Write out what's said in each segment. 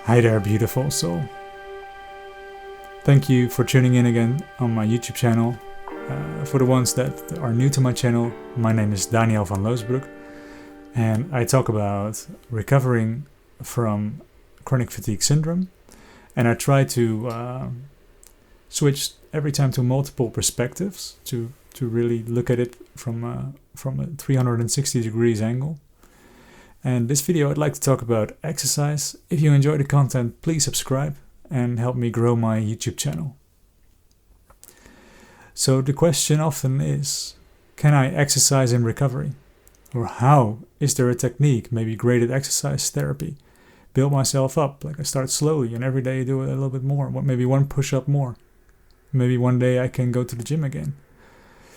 Hi there, beautiful soul. Thank you for tuning in again on my YouTube channel. For the ones that are new to my channel, my name is Daniel van Loosbroek, and I talk about recovering from chronic fatigue syndrome. And I try to switch every time to multiple perspectives to really look at it from a 360 degrees angle. And this video I'd like to talk about exercise. If you enjoy the content, please subscribe and help me grow my YouTube channel. So the question often is, can I exercise in recovery? Or how? Is there a technique, maybe graded exercise therapy? Build myself up, like I start slowly and every day I do it a little bit more. Maybe one push-up more. Maybe one day I can go to the gym again.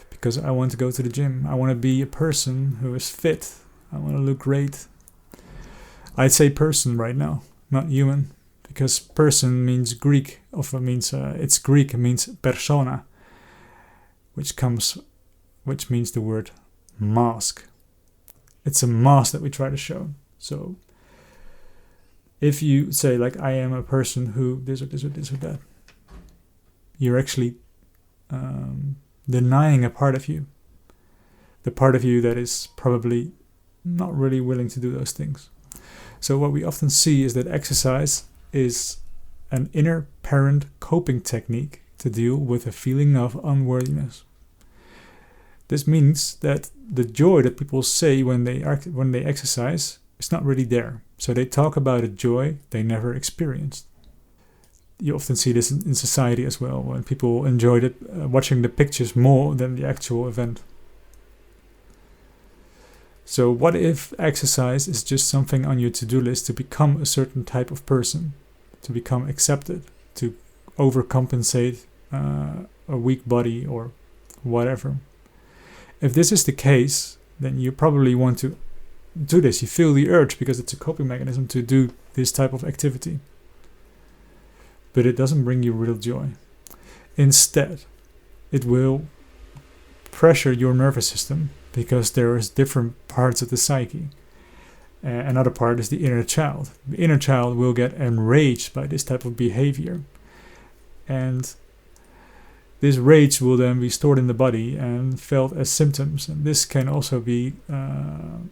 Because I want to go to the gym. I want to be a person who is fit. I want to look great. I'd say person right now, not human, because person means Greek, it's Greek, it means persona, which means the word mask. It's a mask that we try to show. So if you say like I am a person who this or that, you're actually denying a part of you. The part of you that is probably not really willing to do those things. So what we often see is that exercise is an inner parent coping technique to deal with a feeling of unworthiness. This means that the joy that people say when they exercise is not really there. So they talk about a joy they never experienced. You often see this in society as well, when people enjoy watching the pictures more than the actual event. So what if exercise is just something on your to-do list to become a certain type of person, to become accepted, to overcompensate a weak body or whatever? If this is the case, then you probably want to do this. You feel the urge because it's a coping mechanism to do this type of activity. But it doesn't bring you real joy. Instead, it will pressure your nervous system, because there is different parts of the psyche. Another part is the inner child. The inner child will get enraged by this type of behavior. And this rage will then be stored in the body and felt as symptoms. And this can also be a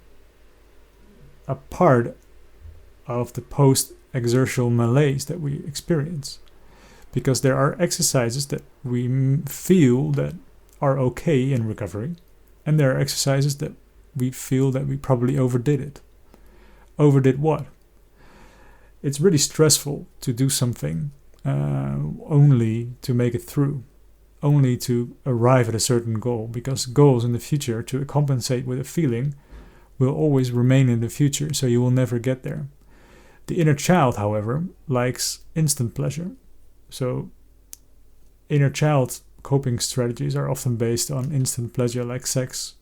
part of the post-exertional malaise that we experience. Because there are exercises that we feel that are okay in recovery. And there are exercises that we feel that we probably overdid it. Overdid what? It's really stressful to do something only to make it through, only to arrive at a certain goal, because goals in the future to compensate with a feeling will always remain in the future, so you will never get there. The inner child, however, likes instant pleasure. So inner child coping strategies are often based on instant pleasure, like sex,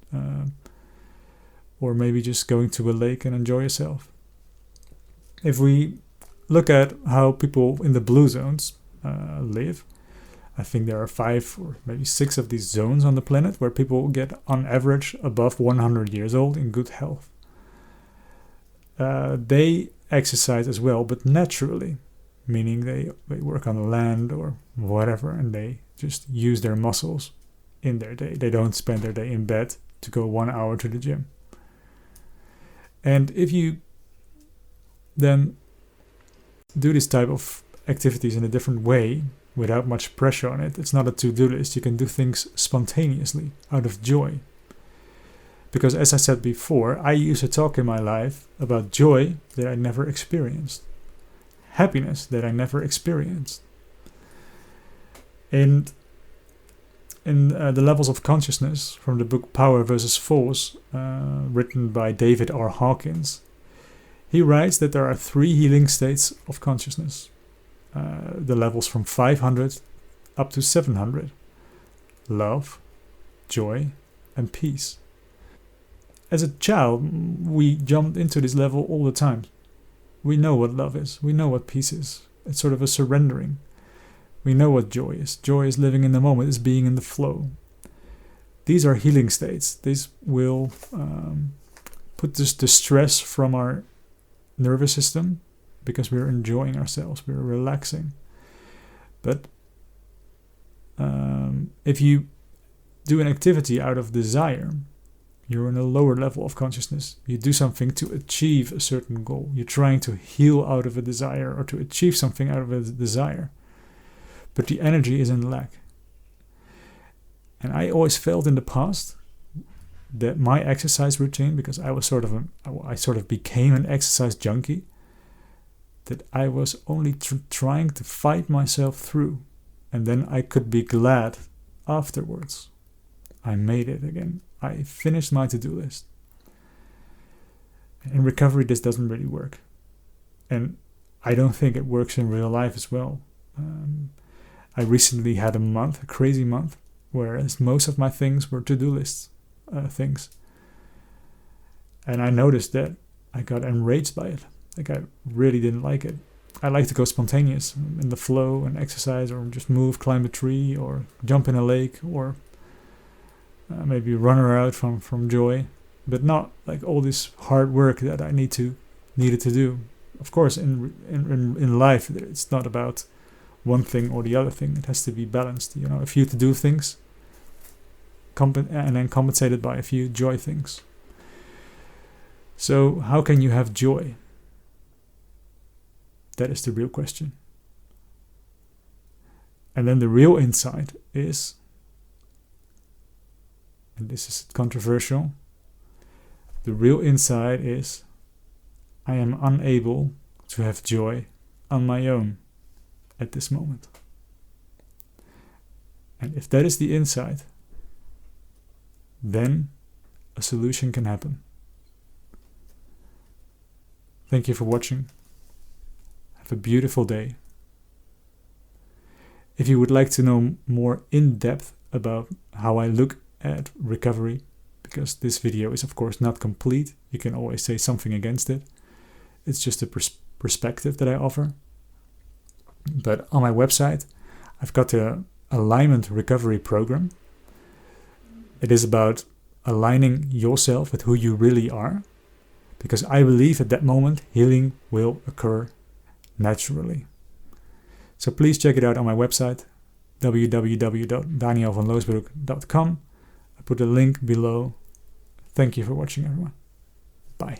or maybe just going to a lake and enjoy yourself. If we look at how people in the blue zones live, I think there are 5 or maybe 6 of these zones on the planet where people get on average above 100 years old in good health. They exercise as well, but naturally, meaning they work on the land or whatever, and they just use their muscles in their day. They don't spend their day in bed to go 1 hour to the gym. And if you then do this type of activities in a different way, without much pressure on it, it's not a to-do list, you can do things spontaneously, out of joy. Because as I said before, I used to talk in my life about joy that I never experienced. Happiness that I never experienced. And in the levels of consciousness from the book Power versus Force, written by David R. Hawkins, he writes that there are 3 healing states of consciousness. The levels from 500 up to 700. Love, joy, and peace. As a child, we jumped into this level all the time. We know what love is. We know what peace is. It's sort of a surrendering. We know what joy is. Joy is living in the moment, is being in the flow. These are healing states. These will put the stress from our nervous system because we're enjoying ourselves, we're relaxing. But if you do an activity out of desire, you're in a lower level of consciousness. You do something to achieve a certain goal. You're trying to heal out of a desire or to achieve something out of a desire. But the energy is in lack. And I always felt in the past that my exercise routine, because I was I sort of became an exercise junkie, that I was only trying to fight myself through, and then I could be glad afterwards. I made it again. I finished my to-do list. In recovery, this doesn't really work. And I don't think it works in real life as well. I recently had a crazy month, whereas most of my things were to-do list things. And I noticed that I got enraged by it. Like, I really didn't like it. I like to go spontaneous in the flow and exercise, or just move, climb a tree, or jump in a lake, or maybe run around from joy, but not like all this hard work that I needed to do. Of course, in life, it's not about one thing or the other thing. It has to be balanced. A few to do things, and then compensated by a few joy things. So how can you have joy? That is the real question. And then the real insight is, and this is controversial, the real insight is, I am unable to have joy on my own at this moment. And if that is the insight, then a solution can happen. Thank you for watching. Have a beautiful day. If you would like to know more in depth about how I look at recovery, because this video is of course not complete, you can always say something against it. It's just a perspective that I offer. But on my website, I've got the alignment recovery program. It is about aligning yourself with who you really are, because I believe at that moment healing will occur naturally. So please check it out on my website, www.danielvanloosbroek.com. I put a link below. Thank you for watching, everyone. Bye.